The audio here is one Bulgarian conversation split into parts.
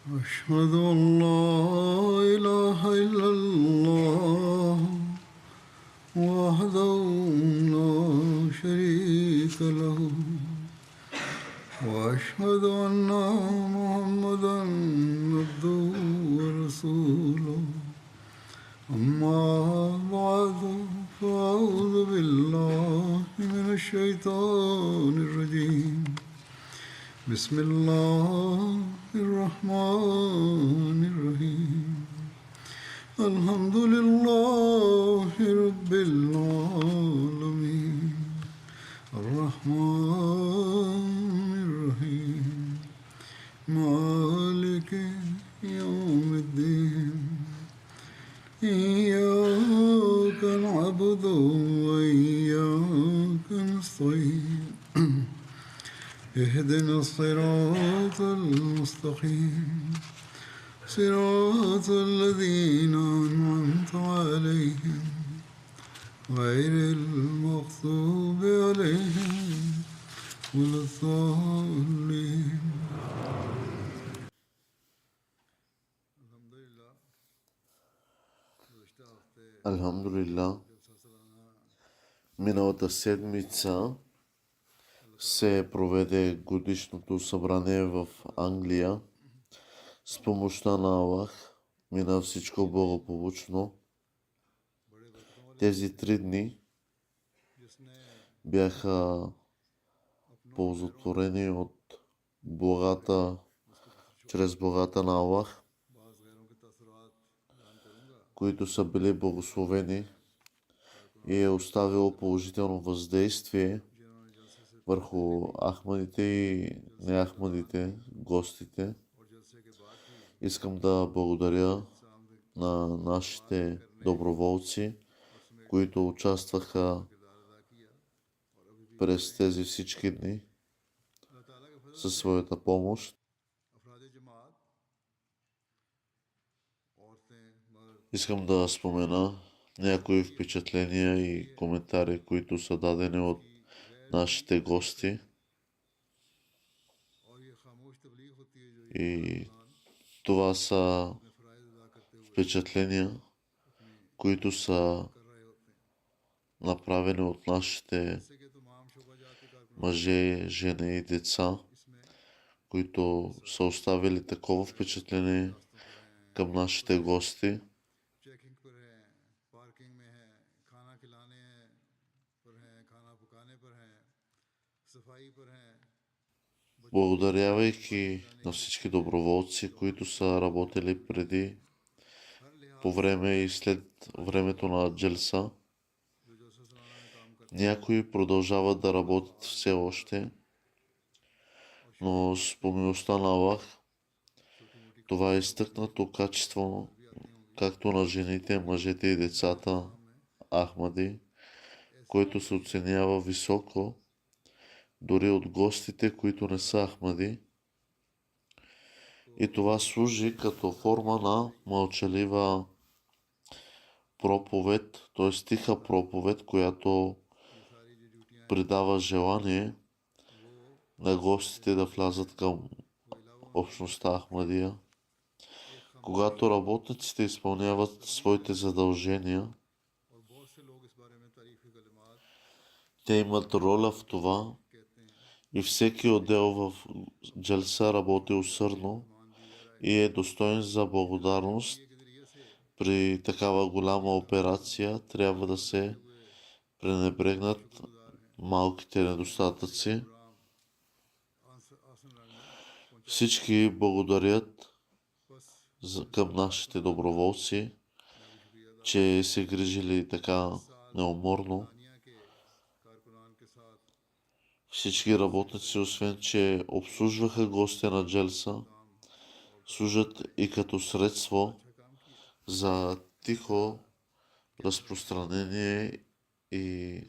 أشهد أن لا إله إلا الله وحده لا شريك له وأشهد أن محمدا عبده ورسوله أما بعد فأعوذ بالله من الشيطان الرجيم بسم الله الرحمن الرحيم الحمد لله رب العالمين الرحمن الرحيم مالك يوم الدين إياك نعبد وإياك نستعين اهدنا الصراط المستقيم صراط الذين أنعمت عليهم غير المغضوب عليهم ولا الضالين. Алхамдулилlah, миналата седмица се проведе годишното събрание в Англия. С помощта на Аллах мина всичко благополучно. Тези 3 дни бяха ползотворени от благата, чрез благата на Аллах, които са били благословени и е оставило положително въздействие върху ахмадите и неахмадите, гостите. Искам да благодаря на нашите доброволци, които участваха през тези всички дни със своята помощ. Искам да спомена някои впечатления и коментари, които са дадени от нашите гости. И това са впечатления, които са направени от нашите мъже, жени и деца, които са оставили такова впечатление към нашите гости. Благодарявайки на всички доброволци, които са работили преди, по време и след времето на джелса, някои продължават да работят все още, но с помилостта на Аллах, това е изтъкнато качество, както на жените, мъжете и децата ахмади, което се оценява високо дори от гостите, които не са ахмади. И това служи като форма на мълчалива проповед, т.е. тиха проповед, която придава желание на гостите да влязат към общността Ахмадия. Когато работниците изпълняват своите задължения, те имат роля в това и всеки отдел в джелса работи усърдно и е достоен за благодарност. При такава голяма операция трябва да се пренебрегнат малките недостатъци. Всички благодарят към нашите доброволци, че се грижили така неуморно. Всички работници, освен че обслужваха гостите на джелса, служат и като средство за тихо разпространение и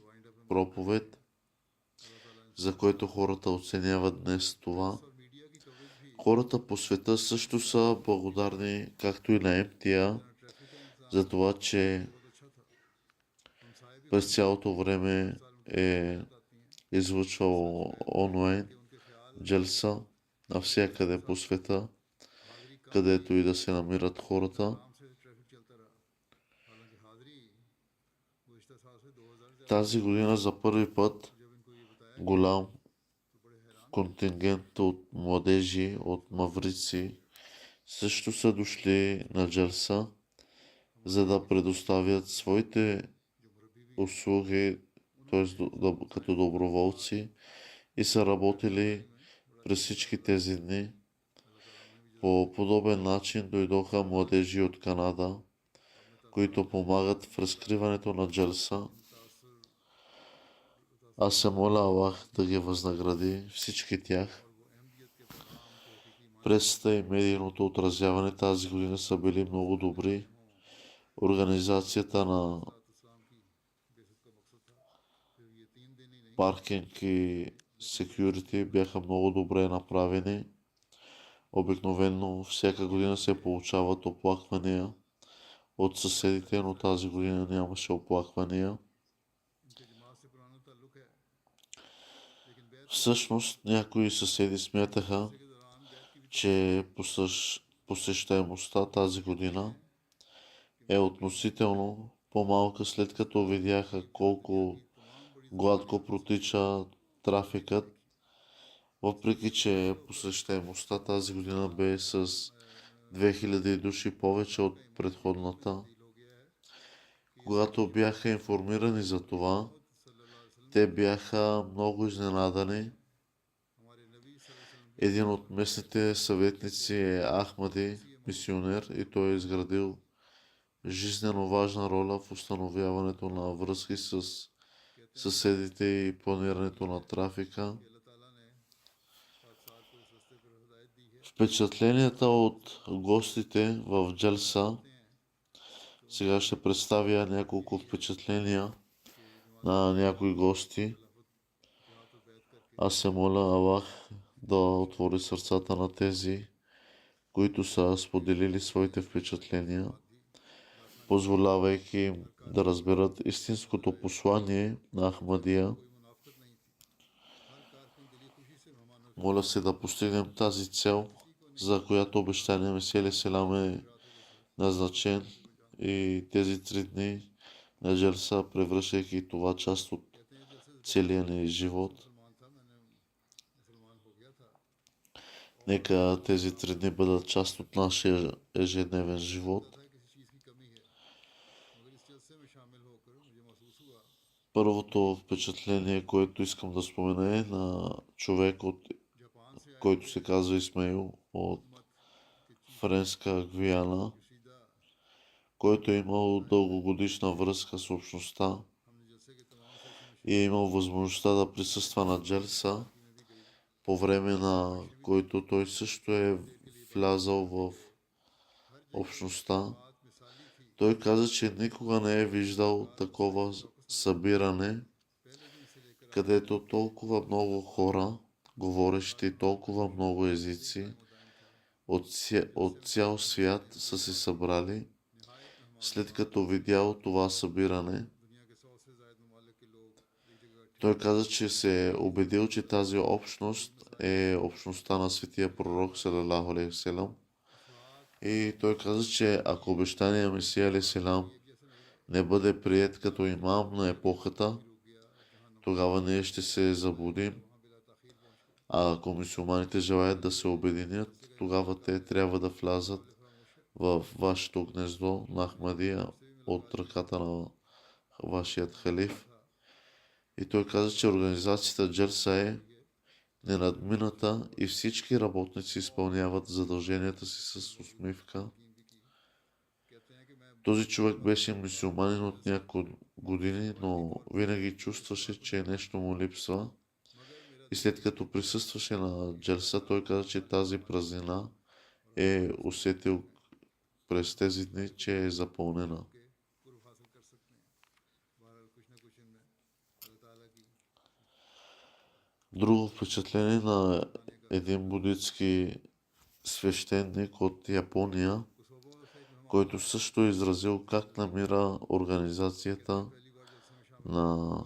проповед, за което хората оценяват днес това. Хората по света също са благодарни, както и на МТА, за това, че през цялото време е излъчвал онлайн джелса навсякъде по света където и да се намират хората. Тази година за първи път голям контингент от младежи от Маврици също са дошли на Джалса, за да предоставят своите услуги, т.е. като доброволци, и са работили през всички тези дни. По подобен начин дойдоха младежи от Канада, които помагат в разкриването на Джалса. Аз се моля Аллах да ги възнагради всички тях. Пресата и медийното отразяване тази година са били много добри. Организацията на паркинг и секюрити бяха много добре направени. Обикновено всяка година се получават оплаквания от съседите, но тази година нямаше оплаквания. Всъщност някои съседи смятаха, че посещаемостта тази година е относително по-малка, след като видяха колко гладко протича трафикът, въпреки че посещаемостта тази година бе с 2000 души повече от предходната. Когато бяха информирани за това, те бяха много изненадани. Един от местните съветници е Ахмади, мисионер, и той е изградил жизнено важна роля в установяването на връзки с съседите и планирането на трафика. Впечатленията от гостите в Джалса. Сега ще представя няколко впечатления на някои гости. Аз се моля Аллах да отвори сърцата на тези, които са споделили своите впечатления, позволявайки им да разберат истинското послание на Ахмадия. Моля се да постигнем тази цел, за която обещание Месия алейхи селам е назначен, и тези 3 дни на Джалса, превръщайки това част от целия ни живот. Нека тези 3 дни бъдат част от нашия ежедневен живот. Първото впечатление, което искам да спомена, е на човек, който се казва Исмаил от Френска Гвиана, който е имал дългогодишна връзка с общността и е имал възможността да присъства на Джалса, по време на който той също е влязал в общността. Той каза, че никога не е виждал такова събиране, където толкова много хора, говорещи толкова много езици от цял свят, са се събрали. След като видял това събиране, той каза, че се е убедил, че тази общност е общността на светия пророк салалаху алейхи селам. И той каза, че ако обещания Месия алейхи селам не бъде приет като имам на епохата, тогава ние ще се заблудим. А ако мюсюлманите желаят да се обединят, тогава те трябва да влязат в вашето гнездо на Ахмадия от ръката на вашият халиф. И той каза, че организацията Джалса е ненадмината и всички работници изпълняват задълженията си с усмивка. Този човек беше мюсюлманин от няколко години, но винаги чувстваше, че нещо му липсва. И след като присъстваше на Джалса, той каза, че тази празнина е усетил през тези дни, че е запълнена. Друго впечатление на един буддитски свещеник от Япония, който също е изразил как намира организацията на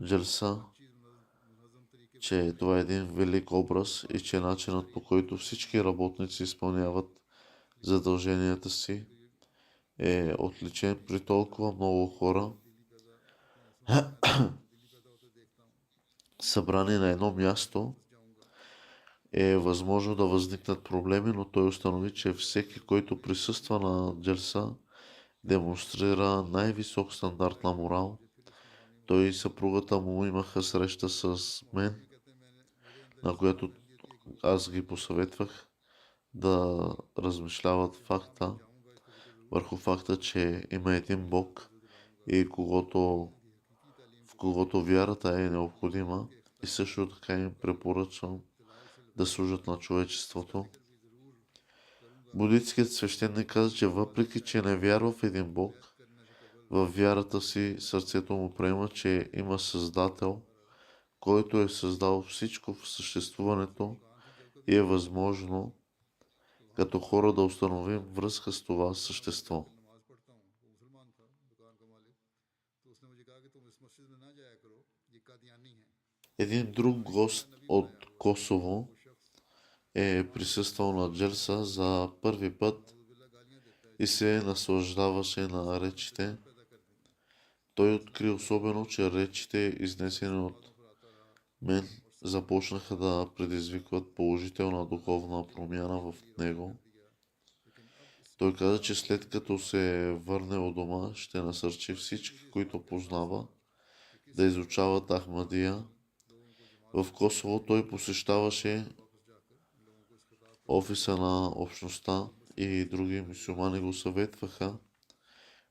Джалса. че това е един велик образ и че начинът, по който всички работници изпълняват задълженията си, е отличен при толкова много хора, събрани на едно място. Е възможно да възникнат проблеми, но той установи, че всеки, който присъства на джелса, демонстрира най-висок стандарт на морал. Той и съпругата му имаха среща с мен, на която аз ги посъветвах да размишляват върху факта, че има един Бог и в когото вярата е необходима, и също така им препоръчвам да служат на човечеството. Буддитският свещеник каза, че въпреки, че не вярва в един Бог, във вярата си сърцето му приема, че има Създател, който е създал всичко в съществуването и е възможно като хора да установим връзка с това същество. Един друг гост от Косово е присъствал на джелса за първи път и се наслаждаваше на речите. Той откри особено, че речите, изнесени от мен, започнаха да предизвикват положителна духовна промяна в него. Той каза, че след като се върне от дома, ще насърчи всички, които познава, да изучават Ахмадия. В Косово той посещаваше офиса на общността и други мюсюлмани го съветваха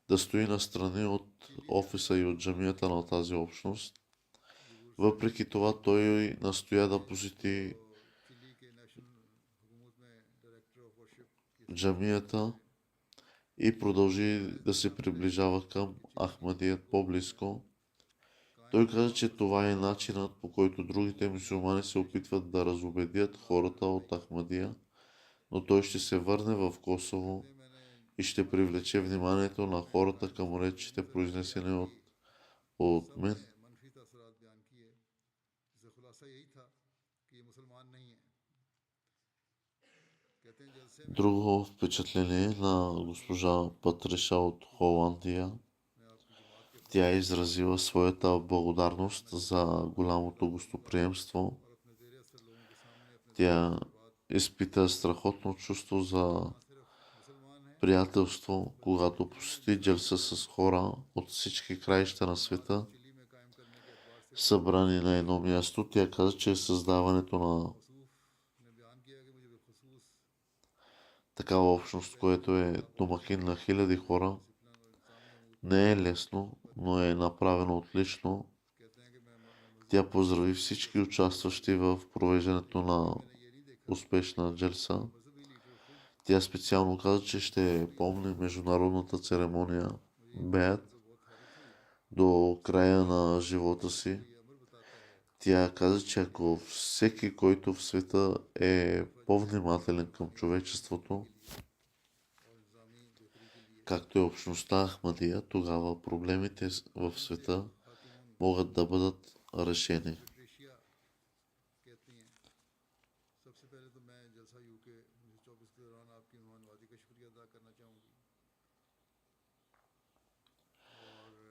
да стои настрани от офиса и от джамията на тази общност. Въпреки това той настоя да посети джамията и продължи да се приближава към Ахмадият по-близко. Той каза, че това е начинът, по който другите мюсюлмани се опитват да разубедят хората от Ахмадия, но той ще се върне в Косово и ще привлече вниманието на хората към речите, произнесени от мен. Друго впечатление на госпожа Патриша от Холандия. Тя е изразила своята благодарност за голямото гостоприемство. Тя изпита страхотно чувство за приятелство, когато посети джелса с хора от всички краища на света, събрани на едно място. Тя каза, че създаването на такава общност, което е домакин на хиляди хора, не е лесно, но е направено отлично. Тя поздрави всички участващи в провеждането на успешна джелса. Тя специално каза, че ще помни международната церемония Беят до края на живота си. Тя каза, че ако всеки, който в света е по-внимателен към човечеството, както е общността Ахмадия, тогава проблемите в света могат да бъдат решени.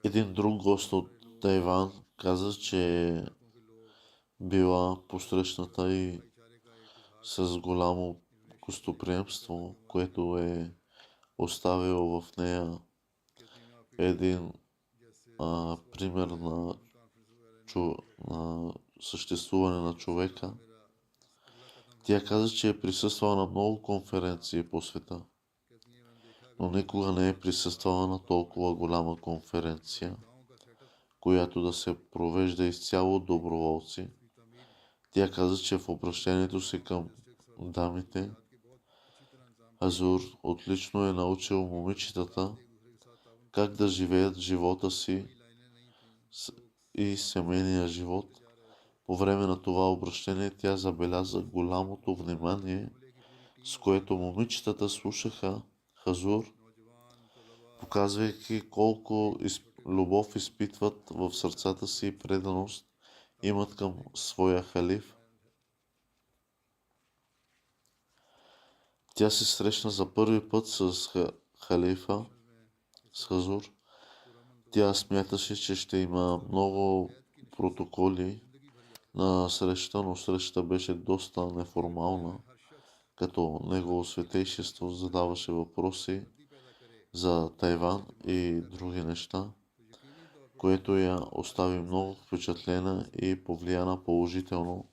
Един друг гост от Тайван каза, че била посрещната и с голямо гостоприемство, което е оставил в нея един пример на съществуване на човека. Тя каза, че е присъствала на много конференции по света, но никога не е присъствала на толкова голяма конференция, която да се провежда изцяло от доброволци. Тя каза, че в обращението си към дамите, Азур отлично е научил момичетата как да живеят живота си и семейния живот. По време на това обращение тя забеляза голямото внимание, с което момичетата слушаха Хазур, показвайки колко любов изпитват в сърцата си и преданост имат към своя халиф. Тя се срещна за първи път с халифа, с Хазур. Тя смяташе, че ще има много протоколи на среща, но срещата беше доста неформална, като негово светейшество задаваше въпроси за Тайван и други неща, което я остави много впечатлена и повлияна положително.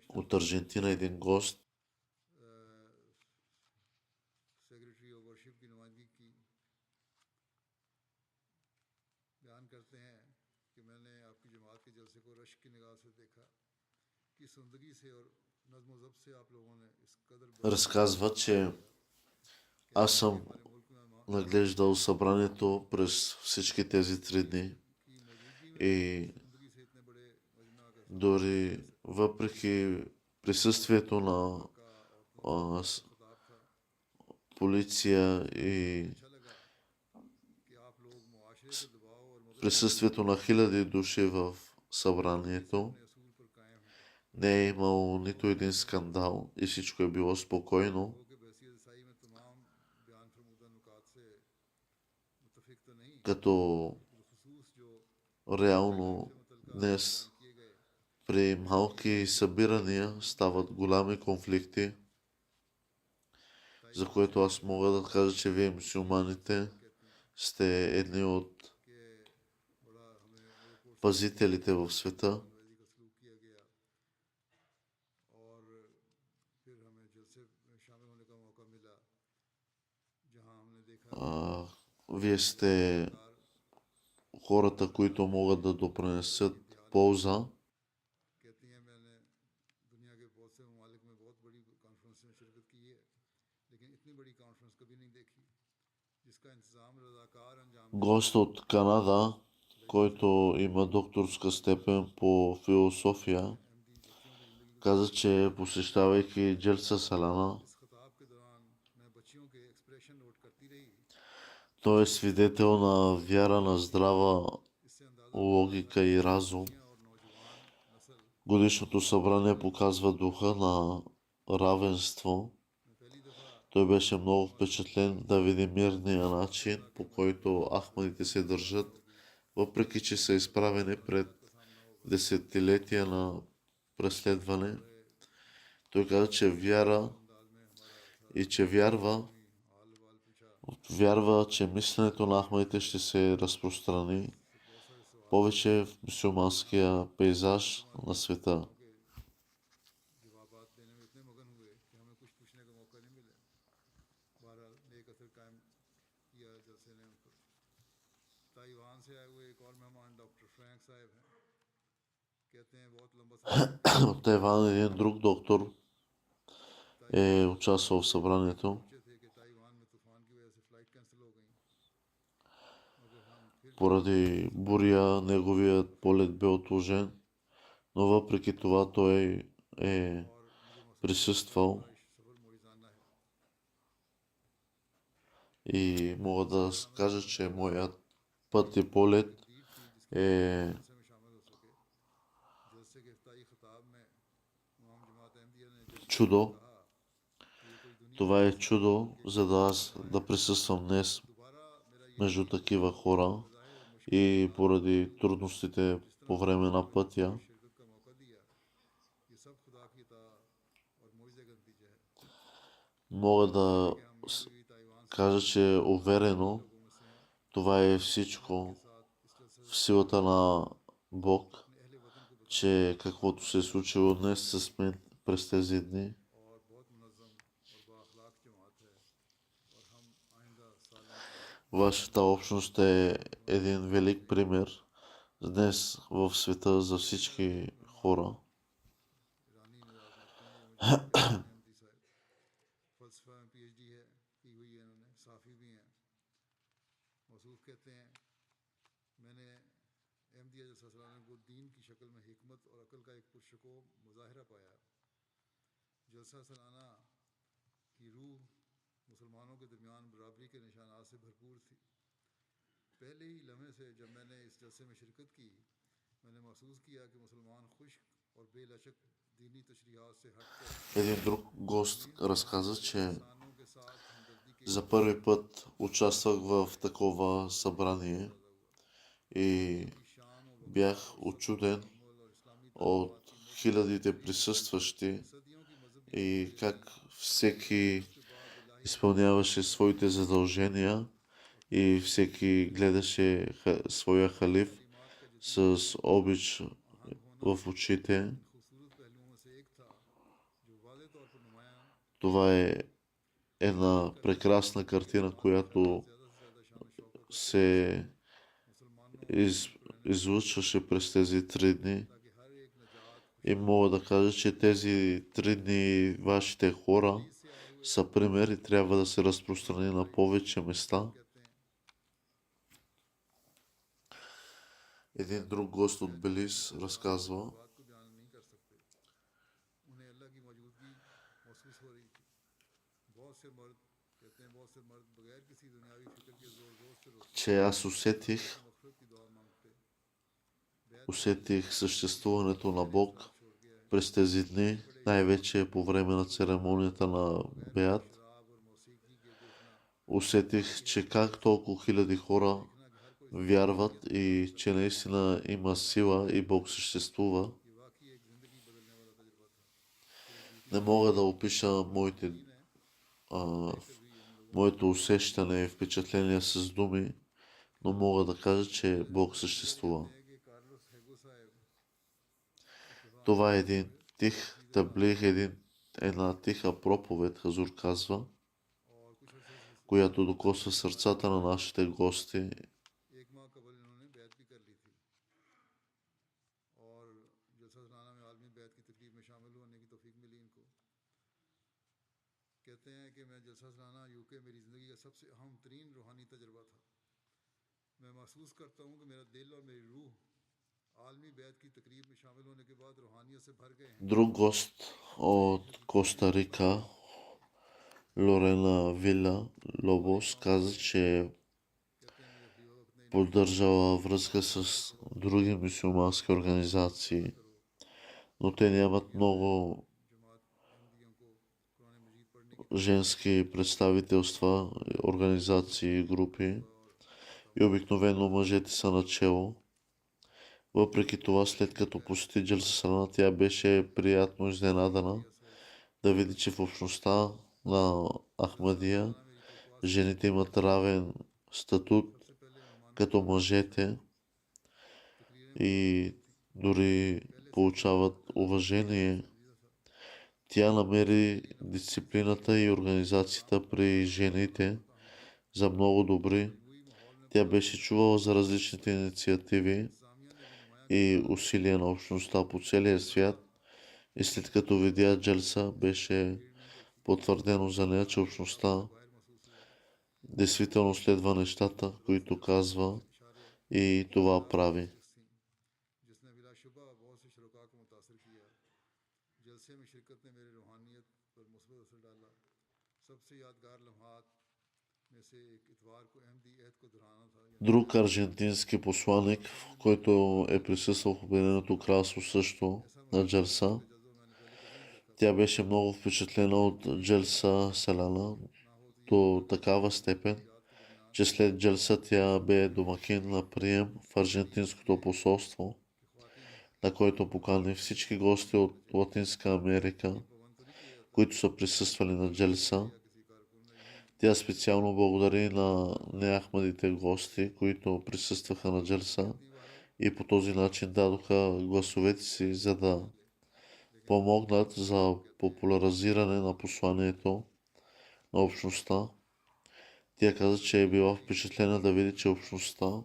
От Аржентина един гост разказва, че аз съм наглеждал събранието през всички тези 3 дни и дори въпреки присъствието на полиция и присъствието на хиляди души в събранието, не е имало нито един скандал и всичко е било спокойно, като реално днес при малки събирания стават голями конфликти, за което аз мога да кажа, че вие, мюсюлманите, сте едни от пазителите в света. Вие сте хората, които могат да допринесат полза. Гост от Канада, който има докторска степен по философия, каза, че посещавайки Джелса Салана, той е свидетел на вяра, на здрава логика и разум. Годишното събрание показва духа на равенство. Той беше много впечатлен да види мирния начин, по който ахмадите се държат, въпреки че са изправени пред десетилетия на преследване. Той каза, че вяра и че вярва, че мисленето на ахмадите ще се разпространи повече в мюсюлманския пейзаж на света. От Тайван един друг доктор е участвал в събранието. Поради буря неговият полет бе отложен, но въпреки това той е присъствал и мога да кажа, че моят път и полет е чудо. Това е чудо, за да аз да присъствам днес между такива хора и поради трудностите по време на пътя. Мога да кажа, че уверено това е всичко в силата на Бог, че каквото се е случило днес с мен през тези дни, вашата общност е един велик пример днес в света за всички хора. मुसलमानों के दरमियान बराबरी के निशानात से भरपूर थी। पहले ही लम्हे से जब मैंने इस जलसे में शिरकत की, मैंने महसूस किया कि मुसलमान खुश्क और बेलचक दीनी तशरीहात से हटकर Един друг гост разказа, че इंसानों के साथ हमदर्दी के за първи път участвах в такова събрание पैदा हुआ। и उनकी शान और वक़ार бях और सब्र और учуден तहम्मुल और इस्लामी от तालीमात की मोहब्बत хилядите присъстващи सदियों की मजहबी и जदोजहद как всеки के बाद इलाही изпълняваше своите задължения и всеки гледаше своя халиф तालीमात का जदीद с तरीन обич आहंग होना в очите. इन खूबसूरत पहलुओं में से एक था जो वाज़ेह तौर पर नुमायां Това е ज़ाहिर една करता था прекрасна कि картина, मुसलमान ख़ैरात която ज़्यादा से ज़्यादा शान शौकत और ख़ुशी से се मुसलमानों को रहने दें, излъчваше през тези 3 дни. ताकि हर एक नजात И खुशहाली мога да кажа, че тези 3 дни вашите хора से आए हुए са пример и трябва да се разпространи на повече места. कहते हैं Един друг гост от Белиз इस разказва, बात को बयान नहीं कर सकते, उन्हें अल्लाह की मौजूदगी महसूस हो रही थी। बहुत से मर्द कहते हैं बहुत से मर्द बगैर किसी दुनियावी फिक्र के जोर जोर से रोते, че аз усетих मग़फ़िरत की दुआ मांगते, बैत करते, усетих съществуването на मैंने Бог इस्लाम छोड़ दिया है, през тези дни, най-вече по време на церемонията на बगैर Беат. शराब और मौसीकी के देखना, Усетих, че как толкова хиляди хора देखना कि हर कोई вярват и че наистина има сила и Бог съществува. ये वाकई एक ज़िंदगी बदलने वाला तजुर्बा था। फिर एक बीती Не мога да опиша दिन है, а, देखकर भी इन लोगों моето усещане и впечатление с думи, но мога да кажа, че Бог कहते съществува. हैं कि कार्लोस हेगो साहब इत्तेफाक Това е से един тих таблих, една тиха проповед, Хазур казва, और कुछ अरसे से която докосва сърцата на нашите гости. एक माह कबल इन्होंने बैत भी कर ली थी और जलसा सलाना में आलमी बैत की तकरीब में शामिल होने की तौफीक मिली इनको। कहते हैं कि मैं जलसा सलाना यूके मेरी ज़िंदगी का सबसे अहम तरीन रूहानी तजर्बा था। मैं महसूस करता हूँ कि मेरा दिल और मेरी रूह आलमी बैत की तकरीब में शामिल होने के बाद रूहानियत से भर गए हैं। Друг гост от Коста Рика, Лорена Вила Лобос, каза, че कहते हैं मुझे खलीफा वक्त ने поддържала връзка с други мюсюлмански организации, но те нямат много जमात अहमदियों को कुरान मजीद पढ़ने की женски представителства, организации и групи и обикновено мъжете са начело. Въпреки това, след като посети Джалсасалана, тя беше приятно изненадана да види, че в общността на Ахмадия жените имат равен статут सबसे पहले मेहमान като мъжете и дори получават уважение. Тя намери дисциплината и организацията при жените за много добри. Тя беше чувала за различните инициативи и усилия на общността по целия свят и след като видя Джелса, беше потвърдено за нея, че общността действително следва нещата, които казва и това прави. जिसने बिलाशुबा बहुत से शुरका को मुतासर किया। जलसे में शिरकत ने मेरी रूहानियत पर मुस्बत असर डाला। सबसे यादगार लम्हात में से एक इतवार को अहमदी अहद को दोहराना था। Друг аржентински посланник, който е присъствал в Обединеното кралство също на Джелса, जल्सों मैंने पहले कभी नहीं देखा тя беше много впечатлена от Джелса Селана до такава степен, че след Джелса тя бе домакин на прием в аржентинското посолство, на който покани всички гости от Латинска Америка, които са присъствали на Джелса. Тя специално благодари на неахмадите гости, които присъстваха на Джелса и по този начин дадоха гласовете си, за да помогнат за популяризиране на посланието на общността. Тя каза, че е била впечатлена да види, че общността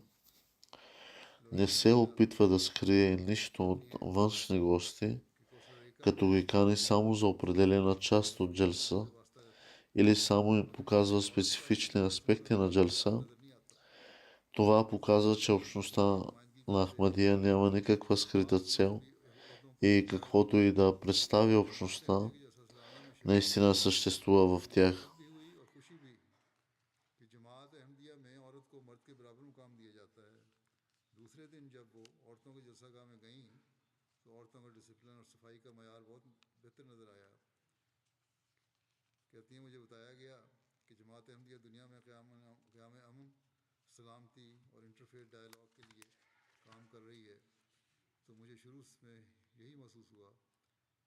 не се опитва да скрие нищо от външни гости, като ги кани само за определена част от Джелса или само им показва специфични аспекти на Джелса. Това показва, че общността на Ахмадия няма никаква скрита цел и каквото и да представи общността, наистина съществува в тях. मयार बहुत बेहतर नज़र आया। कहती हैं मुझे बताया गया कि जमात अहमदिया दुनिया में क़याम अमन, सलामती और इंटरफेथ डायलॉग के लिए काम कर रही है। तो मुझे शुरू में यही महसूस हुआ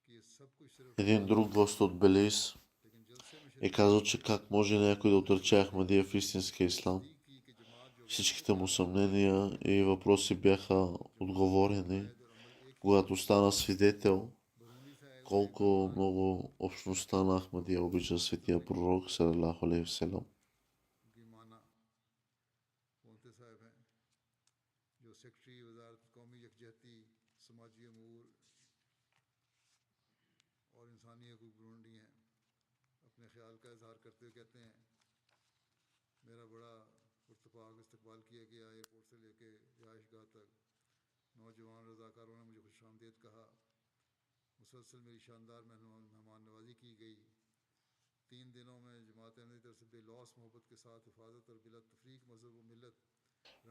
कि ये सब कुछ सिर्फ Един друг гост от Белиз लेकिन जलसे में е शिरकत казал, че как може някой да отрече Ахмадия в истинския ислам. तस्दीक की कि जमात जो Всичките му съмнения и въпроси бяха отговорени, और अमल एक когато стана свидетел बरूनी सा है उसे колко много общността на Ахмадия обича светия пророк, салалаху алейхи васелам. की माना मोहते साहब हैं जो सेक्रेटरी वजारत कौमी यकजहती समाजी अमूर और इंसानी हकूक ब्रूंडी हैं। अपने ख्याल का इजहार करते हुए कहते हैं मेरा बड़ा पुरतपाक इस्तकबाल किया गया। एयरपोर्ट से लेके रिहाइशगाह तक नौजवान रज़ाकारों ने मुझे खुशामदीद कहा। मुसलसल मेरी शानदार मेहमान नवाजी की गई। 3 दिनों में जमात अहमदी तरफ से बेलौस मोहब्बत के साथ हिफाजत और बिला तफरीक मजहब व मिलत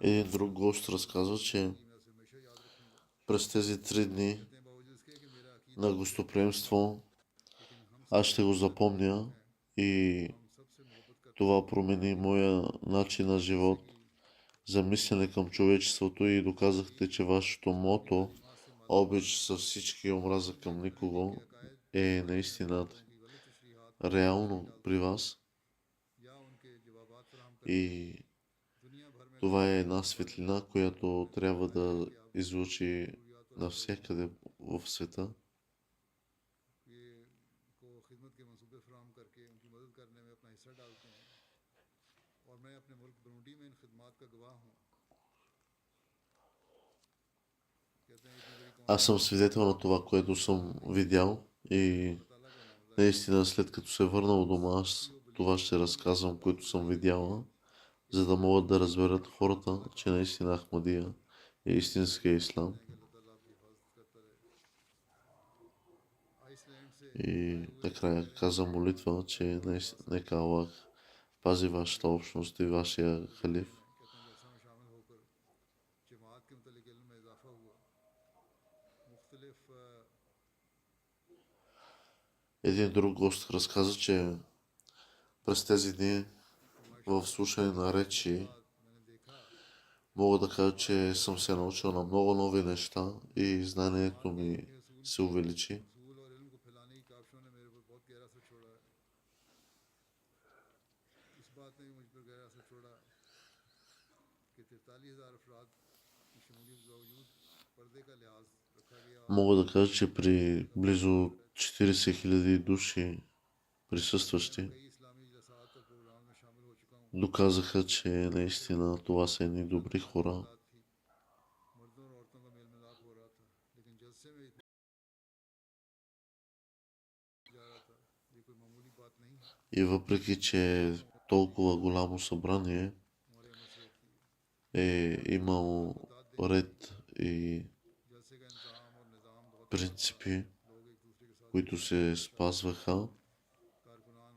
Един друг гост разказва, че मैं उसे हमेशा याद रखूंगा। през тези 3 дни कहते हैं बावजूद इसके कि मेरा अकीदा на гостоприемство लेकिन हम аз ще го запомня и हम सबसे मोहब्बत करते това промени моя начин на живот за мислене към човечеството и доказахте, че вашето мото обич за всички и омраза към никого е наистина की गलत तशरीहात реално при вас या उनके जवाबात फराहम कर и दुनिया भर में това е една светлина, която трябва да излучи навсякъде в света. ये को खिदमत के मंसूबे फराहम करके उनकी मदद करने में अपना हिस्सा डालते हैं और मैं अपने मुल्क बरूंडी में इन खिदमात का गवाह हूँ। कहते हैं इतनी बड़ी कौम Аз съм свидетел на това, което съм видял и ताला का मामला наистина след като се върнал у дома, аз това ще разказвам, което съм видяла, за да могат да разберат хората, че наистина Ахмадия е истинския ислам. है कि अल्लाह ताला आपकी हिफाजत करता रहे। आइसलैंड से И накрая каза молитва, че нека Аллах пази вашата общност и вашия халиф. कहते हैं जलसा में शामिल होकर जमात के मुतल्लिक इल्म में इजाफा हुआ। मुख्तलिफ Един друг гост разказа, че през тези дни в слушане на речи मैंने देखा мога да кажа, че съм се научил на много нови неща и знанието ми се увеличи. रसूल और इल्म को फैलाने की काविशों ने मेरे पर बहुत गहरा असर छोड़ा है। इस बात ने भी मुझ पर गहरा असर छोड़ा कि 43,000 अफराद की शमूलियत के बावजूद पर्दे का लिहाज रखा गया। Мога да кажа, че при близо 40 000 души присъстващи कई इस्लामी जलसात और प्रोग्राम में शामिल हो चुका हूँ। доказаха, че наистина това са едни добри хора. बात थी मर्दों और औरतों का मेल मिलाप हो रहा था लेकिन जलसे में इतना जा रहा था ये कोई मामूली बात नहीं है। И въпреки, че толкова голямо събрание हमारे मसरत की е имало ред и जलसे का इंतजाम और निज़ाम बहुत принципи, लोग एक दूसरे के साथ които се спазваха, कारकुनान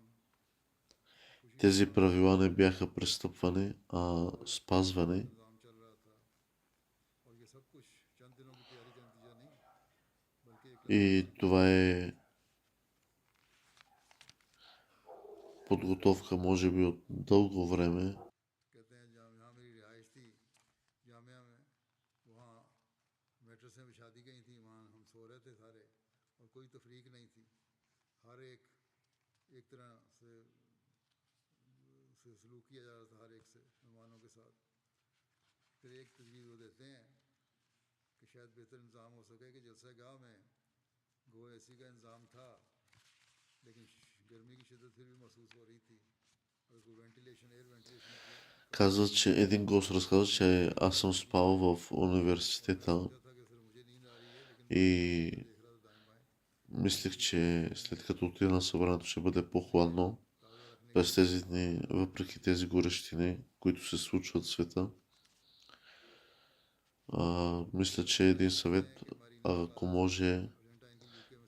тези правила не бяха престъпвани, а спазвани. निज़ाम चल रहा था और ये सब कुछ चंद दिनों की तैयारी का नतीजा नहीं बल्कि एक И това е подготовка, може би, от дълго време. कहते हैं जहाँ मेरी रिहाइश थी जामिया में वहाँ मेट्रेसें बिछा दी गई थी। वहाँ हम सो रहे थे सारे और कोई तफरीक नहीं थी। हर एक तरह से सलूक किया जा रहा था हर एक से मेहमानों के साथ। फिर एक तजवीज़ वो देते हैं कि शायद बेहतर इंतज़ाम हो सके कि जलसा गाह में गो एसी का इंतज़ाम था लेकिन गर्मी की शिद्दत फिर भी महसूस हो रही थी। अगर कोई एयर वेंटिलेशन Казва, че един гост разказа, че аз съм спал в университета था कि सिर्फ मुझे नींद आ रही है लेकिन и देख रहा था दाएं बाएं мислех, че след като отида на събранието ще бъде по-хладно. През тези дни, въпреки тези горещини, които се случват в света, мисля, че един съвет, ако може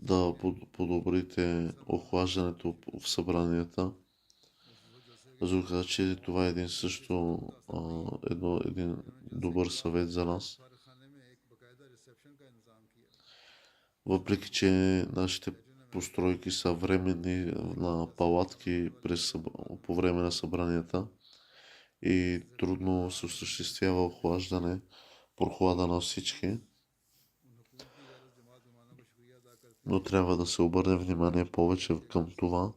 да подобрите охлаждането в събранията. Аз каза, че това е един също един добър съвет за нас. खाने में एक बाकायदा रिसेप्शन का इंतज़ाम किया въпреки че нашите постройки са временни на палатки по време на събранията и трудно се осъществява охлаждане, прохлада на всички, но трябва да се обърне внимание повече към това.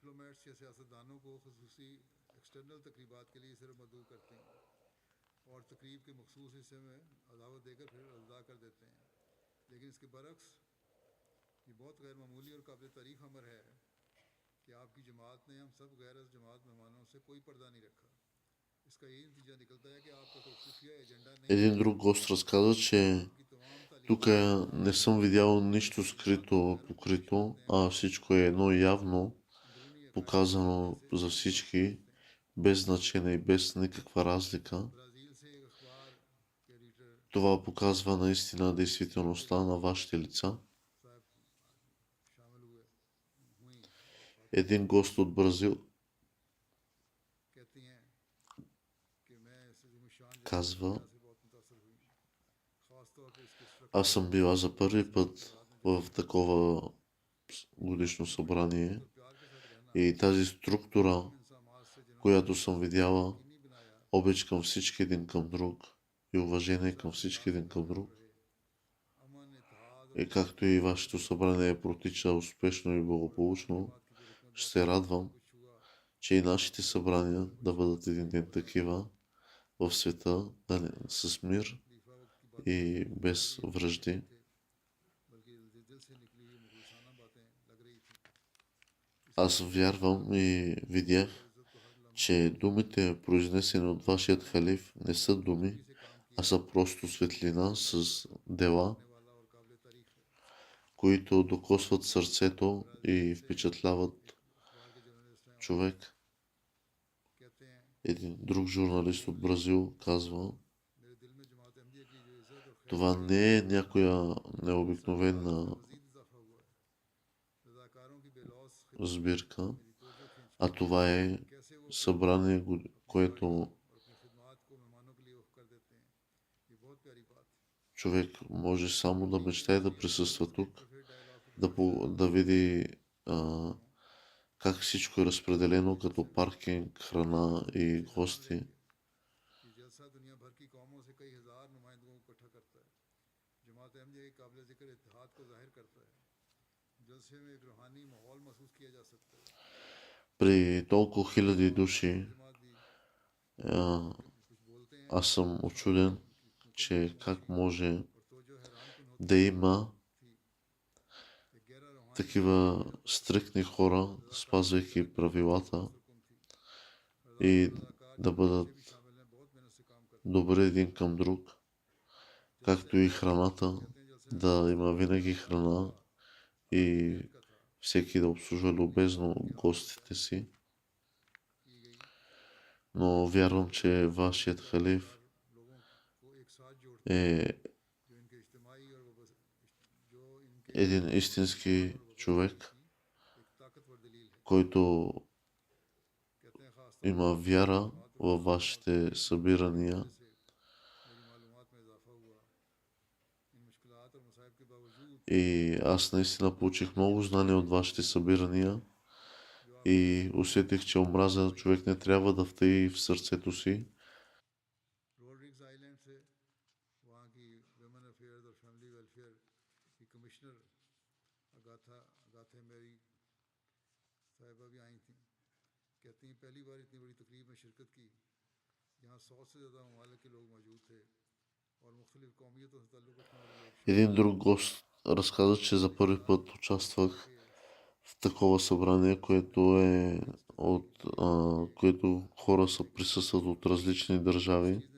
डिप्लोमेट्स या सियासतदानों को खुसूसी एक्सटर्नल तकरीबात के लिए सिर्फ मदऊ करते हैं और तकरीब के मखसूस हिस्से में अदावत देकर फिर अलदा कर देते हैं लेकिन इसके बरक्स ये बहुत गैर मामूली और काबिल तारीफ अमर है कि आपकी जमात ने हम सब गैर जमात मेहमानों से कोई पर्दा नहीं रखा इसका यही नतीजा निकलता है कि आपका कोई खुफिया एजेंडा नहीं Един друг гост разказа, че тук не съм видял нищо скрито, покрито, а всичко е едно явно, показано за всички, без значение и без никаква разлика. Това показва наистина действителността на вашите лица. Един гост от Бразил казва: аз съм била за първи път в такова годишно събрание и тази структура, която съм видяла, обич към всички един към друг и уважение към всички един към друг, и както и вашето събрание протича успешно и благополучно, ще се радвам, че и нашите събрания да бъдат един ден такива в света, с мир и без вражди. Аз вярвам и видях, че думите, произнесени от вашият халиф, не са думи, а са просто светлина с дела, които докосват сърцето и впечатляват човек. Един друг журналист от Бразил казва: това не е някоя необикновена сбирка, а това е събрание, което човек може само да мечтае да присъства тук, да види как всичко е разпределено като паркинг, храна и гости. При толкова хиляди души аз съм учуден, че как може да има такива стриктни хора, спазвайки правилата и да бъдат добре един към друг, както и храната, да има винаги храна и всеки да обслужва любезно гостите си. Но вярвам, че вашият халиф е един истински човек, който има вяра във вашите събирания. И аз наистина получих много знания от вашите събирания и усетих, че омраза човек не трябва да втаи в сърцето си. Един друг гост разказа, че за първи път участвах в такова събрание, което хора са присъстват от различни държави.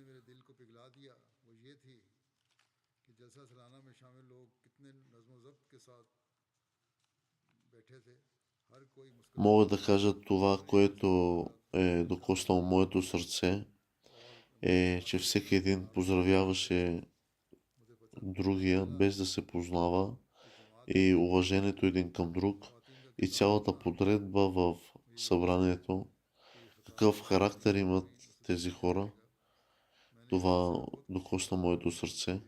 Мога да кажа това, което е докоснало моето сърце, е, че всеки един поздравяваше другия, без да се познава, и уважението един към друг, и цялата подредба в събранието, какъв характер имат тези хора, това докосна моето сърце.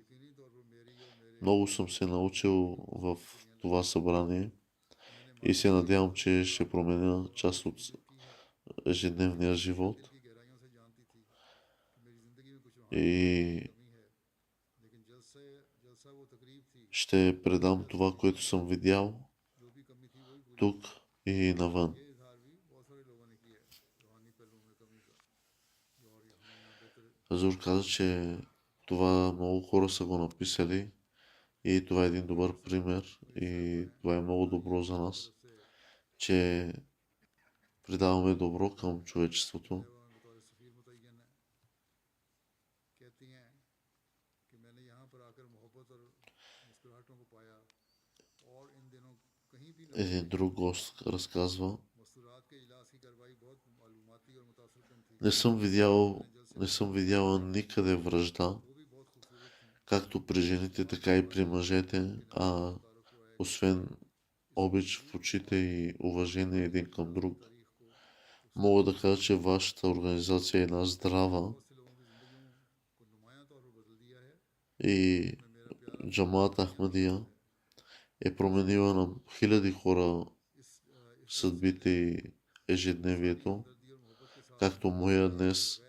Много съм се научил в това събрание и се надявам, че ще променя част от ежедневния живот и ще предам това, което съм видял тук и навън. Азур каза, че това много хора са го написали и това е един добър пример и това е много добро за нас, че придаваме добро към човечеството. Един друг гост разказва: не съм видяла никъде вражда, както при жените, така и при мъжете, освен обич в очите и уважение един към друг. Мога да кажа, че вашата организация е една здрава и Джамаат Ахмадия е променила на хиляди хора съдбите и ежедневието, както моя днес.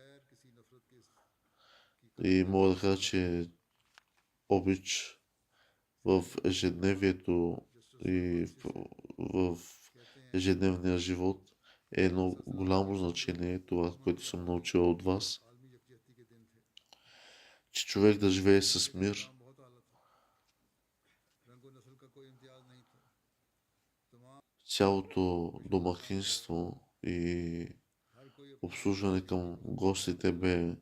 И мога да кажа, че обич в ежедневието и в ежедневния живот е едно голямо значение, това, което съм научила от вас, че човек да живее с мир. Цялото домакинство и обслужване към гостите бе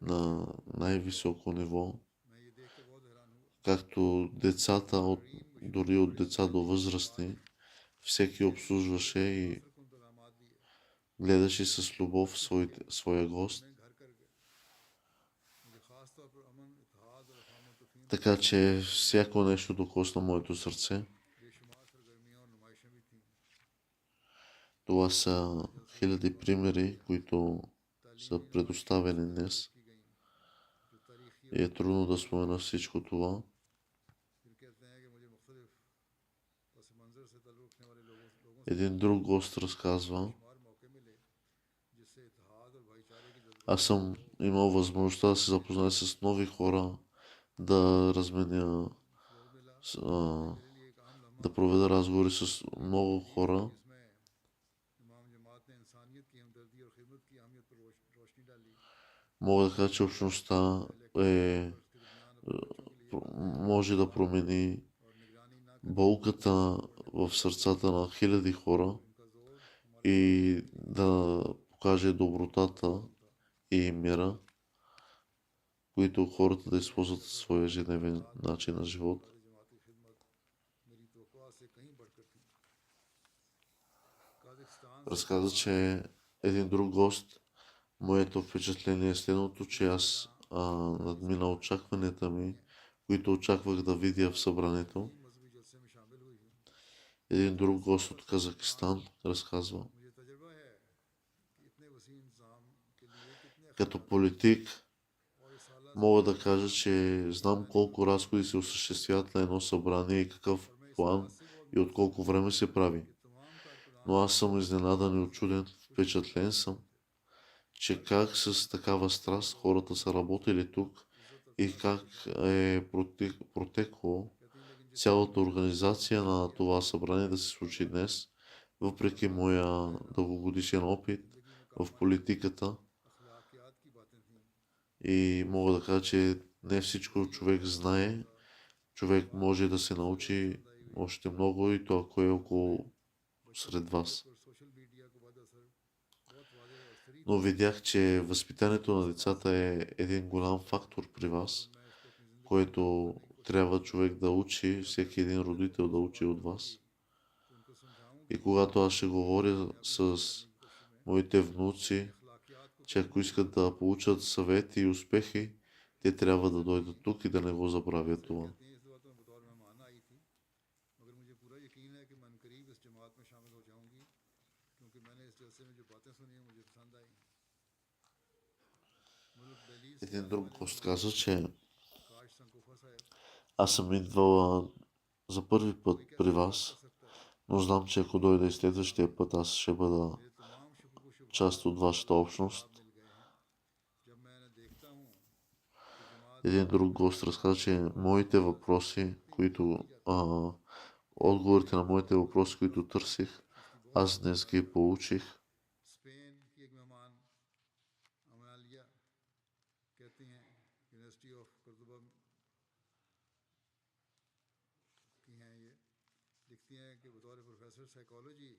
на най-високо ниво, както децата, дори от деца до възрастни, всеки обслужваше и гледаше с любов своя гост. Така че всяко нещо докосна моето сърце. Това са хиляди примери, които са предоставени днес. И е трудно да спомена всичко това. Един друг гост разказва: аз съм имал възможността да се запозная с нови хора, да разменя, да проведа разговори с много хора. Мога да кажа, че общността може да промени болката в сърцата на хиляди хора и да покаже добротата и мира, които хората да използват своя ежедневен начин на живот. Разказа, че един друг гост, моето впечатление е следното, че аз надмина очакванията ми, които очаквах да видя в събранието. Един друг гост от Казахстан разказва: като политик мога да кажа, че знам колко разходи се осъществяват на едно събрание и какъв план и от колко време се прави. Но аз съм изненадан и учуден, впечатлен съм, че как с такава страст хората са работили тук и как е протекло цялата организация на това събрание да се случи днес, въпреки моя дългогодишен опит в политиката. И мога да кажа, че не всичко човек знае. Човек може да се научи още много и то, ако е около сред вас. Но видях, че възпитанието на децата е един голям фактор при вас, който трябва човек да учи, всеки един родител да учи от вас. И когато аз ще говоря с моите внуци, че ако искат да получат съвети и успехи, те трябва да дойдат тук и да не го забравят това. Един друг гост каза, че काश संकोफा साहब аз съм идвала за първи път при вас, но знам, че ако дойда и следващия път, аз ще бъда मेरे तमाम शुक्र व част शुभात от вашата जवाब общност. मिल गए हैं जब मैं देखता हूँ कि जमात Един друг гост разказа, че моите въпроси, отговорите на моите въпроси, които търсих, इसकी बहुत аз днес ги получих. स्पेन की एक मेहमान अमालिया कहती हैं यूनिवर्सिटी ऑफ कुर्दुबा की हैं ये लिखती हैं कि बतौर प्रोफेसर साइकोलॉजी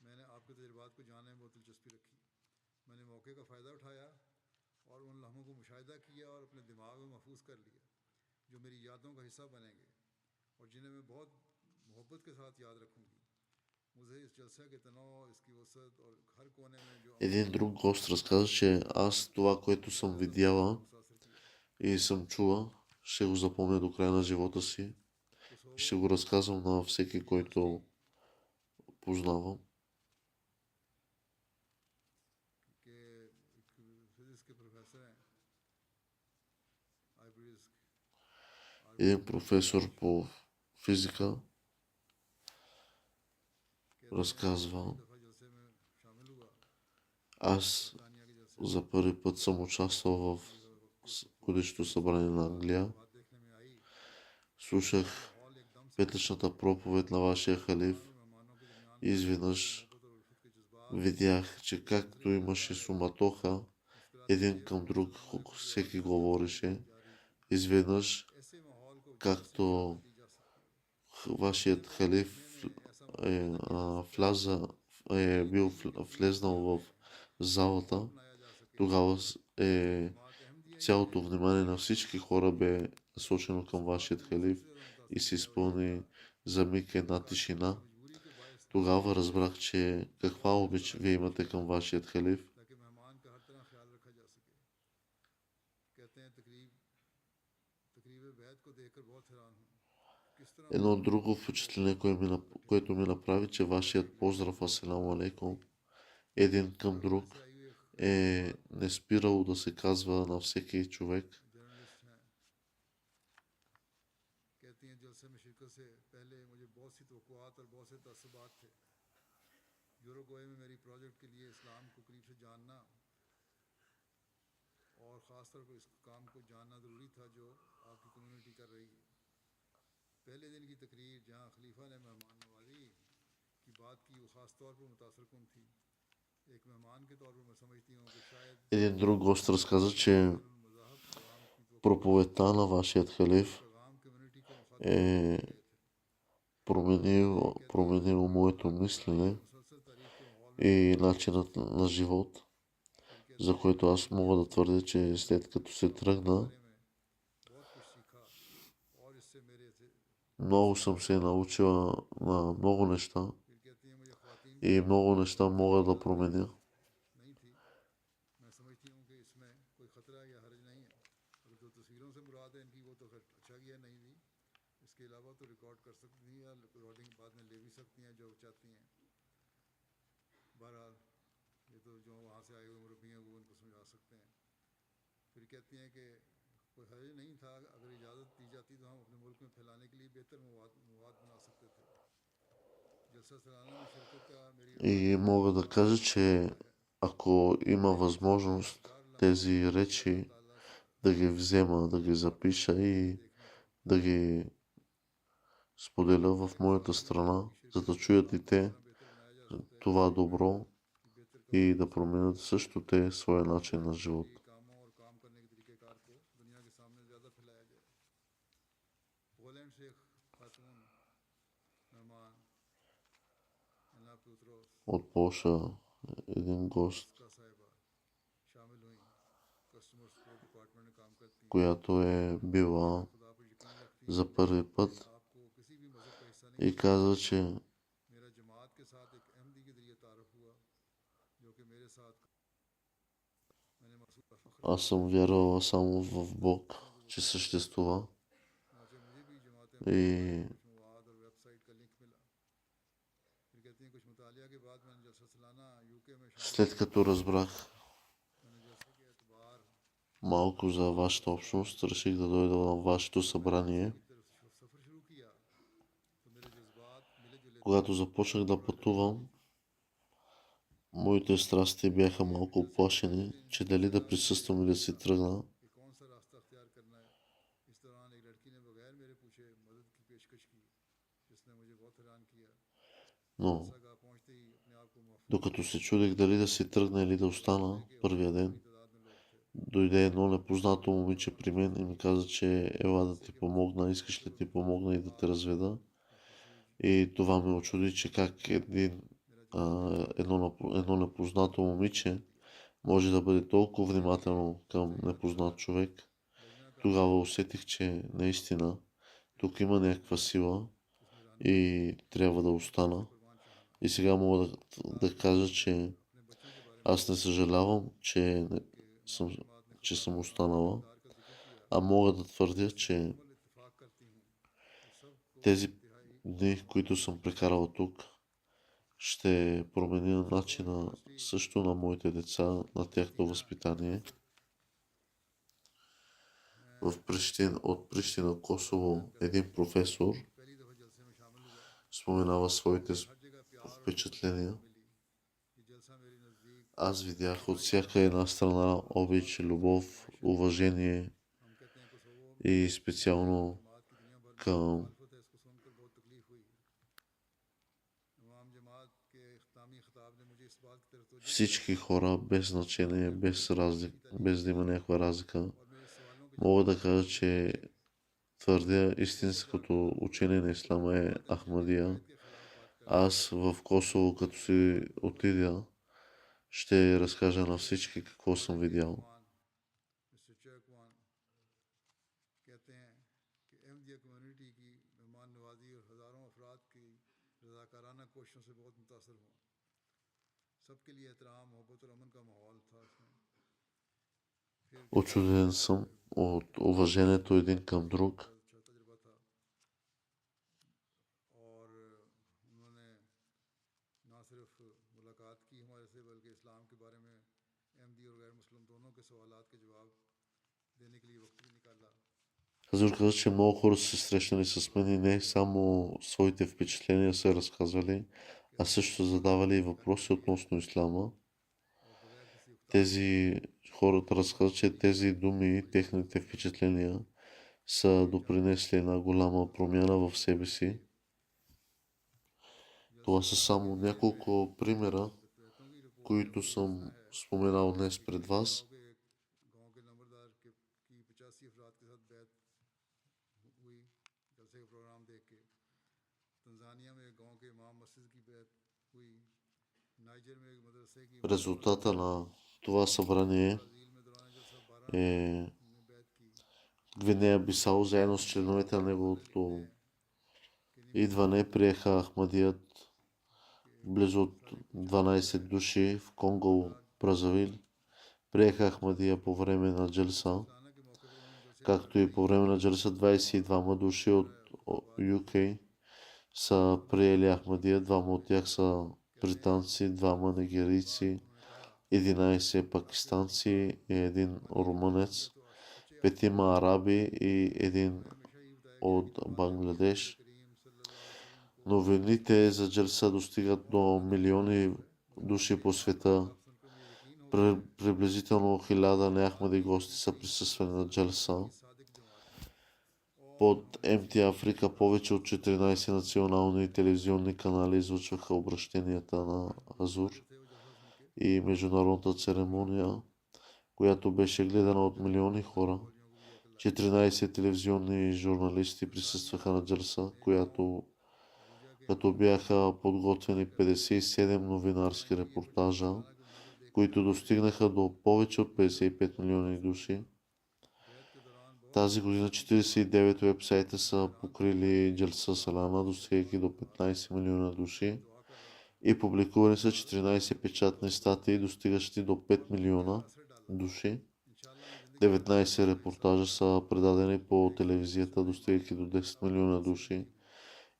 मैंने आपके तजुर्बात को जानने में बहुत दिलचस्पी रखी मैंने मौके का फ़ायदा उठाया और उन लम्हों को मुशाहिदा किया और अपने दिमाग में महफूज कर लिया जो मेरी यादों का हिस्सा बनेंगे और जिन्हें मैं बहुत मोहब्बत के साथ याद रखूँगी मुझे इस जलसा के तनाव इसकी वसत और हर कोने में जो Един друг гост разказа, че аз това, което съм видяла मुतासर किया и съм чула, ще го запомня до края на живота си и ще го разказвам на всеки, който познавам. कि फिजिक्स के प्रोफेसर हैं आइब्रिज Един професор по физика разказва, दफ़ा जलसे में शामिल हुआ аз तानिया के जलसे за първи път съм участвал в годишното събрание на Англия. बात देखने में आई Слушах हॉल एकदम से петъчната проповед на вашия халиф मेहमानों के दरमियान и изведнъж मोहब्बत और उल्फत के जज्बात видях, че както имаше суматоха, един към друг всеки говореше, изведнъж ऐसे माहौल को както ली जा सकती вашият халиф бил влезнал в залата, बनाया जा सके тогава जमात अहमदिया цялото внимание на всички хора бе насочено към вашият халиф и се изпълни за миг една тишина. मजबूरी के बायस Тогава разбрах, че каква обич вие имате към вашият халиф. ताकि मेहमान का हर तरह ख्याल रखा जा सके कहते हैं तकरीब बैत को देखकर बहुत हैरान हूँ किस तरह Едно друго впечатление, което ми направи, че вашият поздрав асаламу алейкум един към друг не спирало да се казва на всеки човек. जर्नलिस्ट हैं कहती हैं जलसे में शिरकत से पहले मुझे बहुत सी तवक्कुआत और बहुत से तसब्बात थे यूरोगोए में मेरी प्रोजेक्ट के लिए इस्लाम को करीब से जानना और ख़ास तौर पर इस काम को जानना ज़रूरी था जो आपकी कम्युनिटी कर रही है पहले दिन की तकरीर जहाँ खलीफा ने मेहमान नवाजी की बात की वो ख़ास तौर पर मुतासर कुन थी एक मेहमान के तौर पर मैं समझती हूँ कि शायद Един друг гост разказа, че मज़ाहब पैगाम की तो проповедта на вашият халиф पैगाम कम्युनिटी को मुखातिब е किए थे променило моето мислене मुसलसल तारीख के माहौल में и начинът на живот, за което аз мога да твърдя, че след като се тръгна, बारे में बहुत कुछ सीखा और इससे मेरे से много съм се научила на много неща फिर कहती हैं मुझे ख्वातीन и много неща мога да променя. नहीं थी मैं समझती हूँ कि इसमें कोई ख़तरा या हर्ज नहीं है अगर जो तस्वीरों से मुराद है इनकी वो तो खैर अच्छा किया नहीं दी इसके अलावा तो रिकॉर्ड कर सकती हैं या रिकॉर्डिंग बाद में ले भी सकती हैं जो चाहती हैं बहरहाल ये तो जो वहाँ से आए हुए मुरब्बी हैं वो उनको समझा सकते हैं फिर कहती हैं कि कोई हर्ज नहीं था अगर इजाज़त दी जाती तो हम अपने मुल्क में फैलाने के लिए बेहतर मवाद बना सकते थे जलसा सालाना में शिरकत का मेरी И мога да кажа, че ако има възможност тези речи да ги взема, да ги запиша и да ги споделя в моята страна, за да чуят и те това добро и да променят също те своя начин на живот. के कामों और काम करने के तरीक़ेकार को दुनिया के सामने ज़्यादा फैलाया जाए पोलैंड से एक खातून मेहमान एना प्यूत्रोस От Полша един гост, का साहिबा शामिल हुई कस्टमर सपोर्ट डिपार्टमेंट में काम करती हैं която е била खुदा पर यकीन रखती हैं за पърви път आपको किसी भी मज़हब का हिस्सा नहीं и каза, че मेरा जमात के साथ एक अहमदी के जरिए तारुफ हुआ जो कि मेरे साथ मैंने महसूस फख्र аз съм вярвала само в Бог, че съществува मुझे भी जमात и कुछ मवाद और वेबसाइट का लिंक मिला फिर कहती हैं कुछ मुतालिया के बाद मैंने जलसा सालाना यूके में शामिल след като разбрах मैंने जलसे के एतबार малко за вашата общност. Реших да дойда в вашето събрание. Когато започнах да пътувам, моите страсти бяха малко оплашени, че дали да присъствам или да си тръгна. Но докато се чудех дали да си тръгна или да остана първия ден, дойде едно непознато момиче при мен и ми каза, че ела да ти помогна, искаш ли ти помогна и да те разведа. И това ме очуди, че как едно непознато момиче може да бъде толкова внимателно към непознат човек. Тогава усетих, че наистина тук има някаква сила и трябва да остана. И сега мога да кажа, че аз не съжалявам, че съм останала, а мога да твърдя, че тези дни, които съм прекарала тук, ще променя начина също на моите деца, на тяхното възпитание. От Прищина, Косово, един професор споменава своите впечатления. Аз видях от всяка една страна обич, любов, уважение и специално към всички хора, без значение, без да има някаква разлика. Мога да кажа, че твърдя истинското учение на ислама е Ахмадия. Аз в Косово, като си отидя, ще разкажа на всички какво съм видял. Очуден съм от уважението един към друг. Хазур каза, че много хора са се срещнали с мен и не само своите впечатления са разказвали, а също задавали и въпроси относно ислама. Тези хората разказват, че тези думи, техните впечатления са допринесли една голяма промяна в себе си. Това са само няколко примера, които съм споменал днес пред вас. Резултата на това събрание е Гвинея Бисао, заедно с членовете на неговото идване, приеха Ахмадият. Близо от 12 души в Конго, Бразавил, приеха Ахмадия по време на джалса, както и по време на джалса 22 души от UK са приели Ахмадия, 2 от тях са британци, 2 нигерийци, 11 пакистанци и 1 румънец, 5 араби и 1 от Бангладеш. Новините за джалса достигат до милиони души по света. Приблизително 1000 неахмади гости са присъствали на джалса. Под МТ Африка повече от 14 национални телевизионни канали излъчваха обращенията на Хазур и международната церемония, която беше гледана от милиони хора. 14 телевизионни журналисти присъстваха на джалса, като бяха подготвени 57 новинарски репортажа, които достигнаха до повече от 55 милиони души. Тази година 49 уебсайта са покрили джалса Салана, достигайки до 15 милиона души, и публикувани са 14 печатни статии, достигащи до 5 милиона души. 19 репортажа са предадени по телевизията, достигайки до 10 милиона души,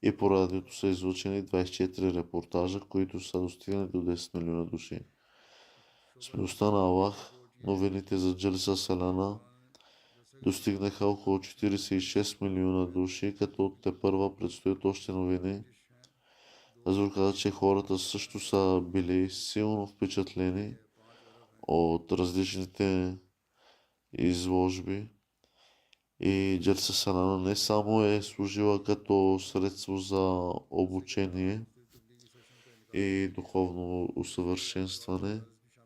и по радиото са излучени 24 репортажа, които са достигнали до 10 милиона души. С милостта на Аллах новините за Джалса Салана достигнаха около 46 милиона души, като тепърва предстоят още новини. Азур каза, че хората също са били силно впечатлени от различните изложби и Джалса Салана не само е служила като средство за обучение и духовно усъвършенстване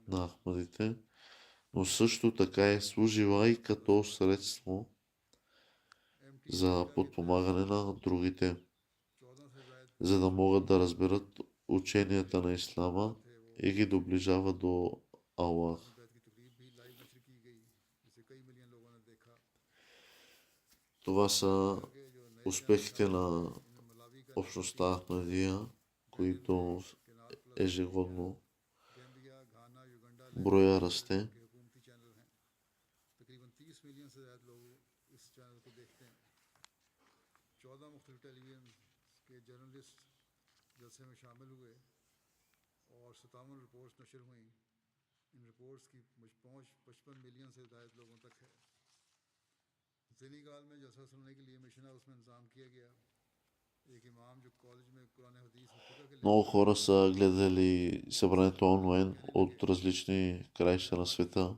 на ахмадите, но също така е служила и като средство за подпомагане на другите, за да могат да разберат ученията на Ислама и ги доближава до Аллах. Това са успехите на общността Ахмадия, които ежегодно броя расте. Много хора са гледали събранието онлайн от различни краища на света.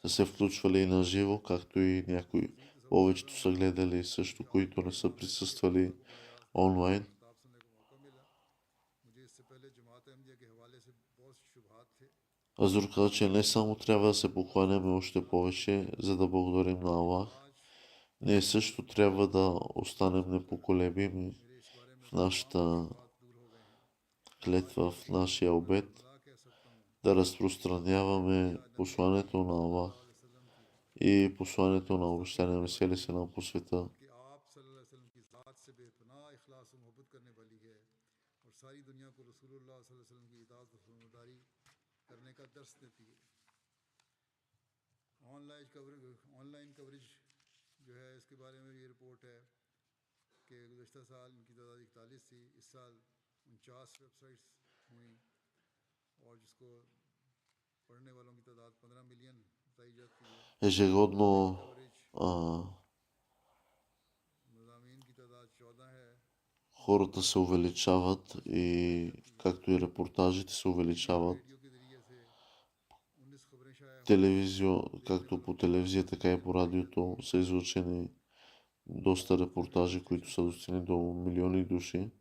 Са се включвали на живо, както и някои. Повечето са гледали също, които не са присъствали онлайн. Азур каза, че не само трябва да се покланяме още повече, за да благодарим на Аллах, ние също трябва да останем непоколебими в нашата клетва, в нашия обет, да разпространяваме посланието на Аллах и посланието на обещания Месия Селам по света. Ежегодно хората се увеличават и както и репортажите се увеличават. Както по телевизия, така и по радиото са излъчени доста репортажи, които са достигнали до милиони души.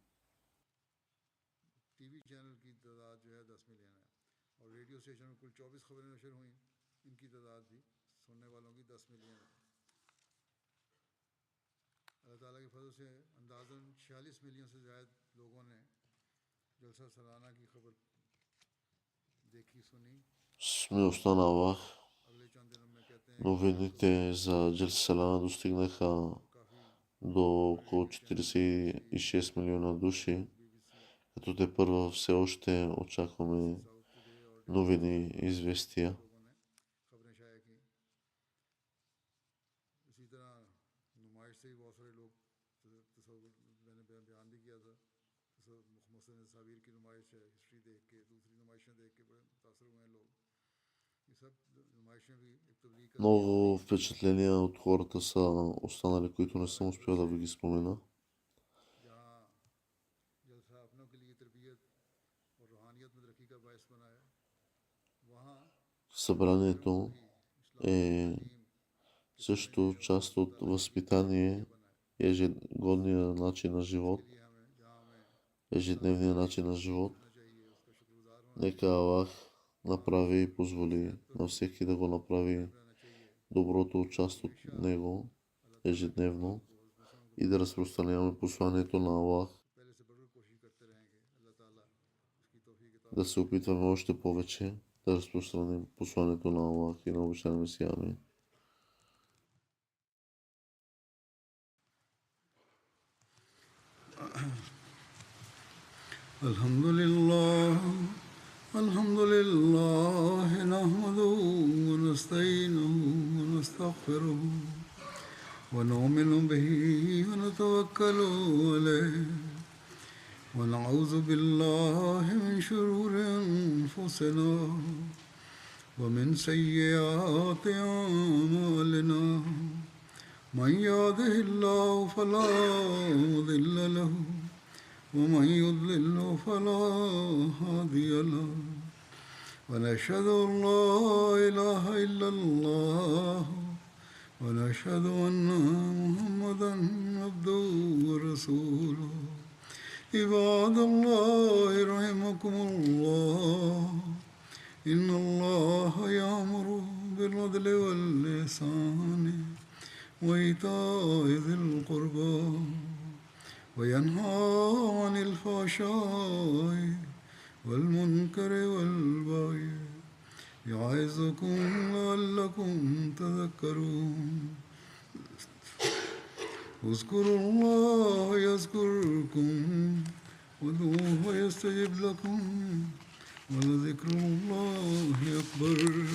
Смилостта на Аллах, новините за Джалса Салана достигнаха до около 46 милиона души, като тепърва все още очакваме новини и известия. Много впечатления от хората са останали, които не съм успял да ви ги спомена. Събранието е също част от възпитание, ежегодния начин на живот, ежедневния начин на живот. Нека Аллах направи и позволи на всеки да го направи доброто част от него ежедневно и да разпространяваме посланието на Аллах. Да се опитваме още повече да разпространим посланието на Аллах и на обещания Месия. Амин. الحمد لله نحمده ونستعينه ونستغفره ونؤمن به ونتوكل عليه ونعوذ بالله من شرور أنفسنا ومن سيئات أعمالنا من يهده الله فلا مضل له ومن يضلل فلا هادي له ونشهد أن لا إله إلا الله ونشهد أن محمدا عبده ورسوله عباد الله رحمكم الله إن الله يأمر بالعدل والإحسان وإيتاء ذي القربى وينهى عن الفحشاء والمنكر والبغي يعظكم لعلكم تذكرون اذكروا الله يذكركم وادعوه يستجب لكم ولذكر الله أكبر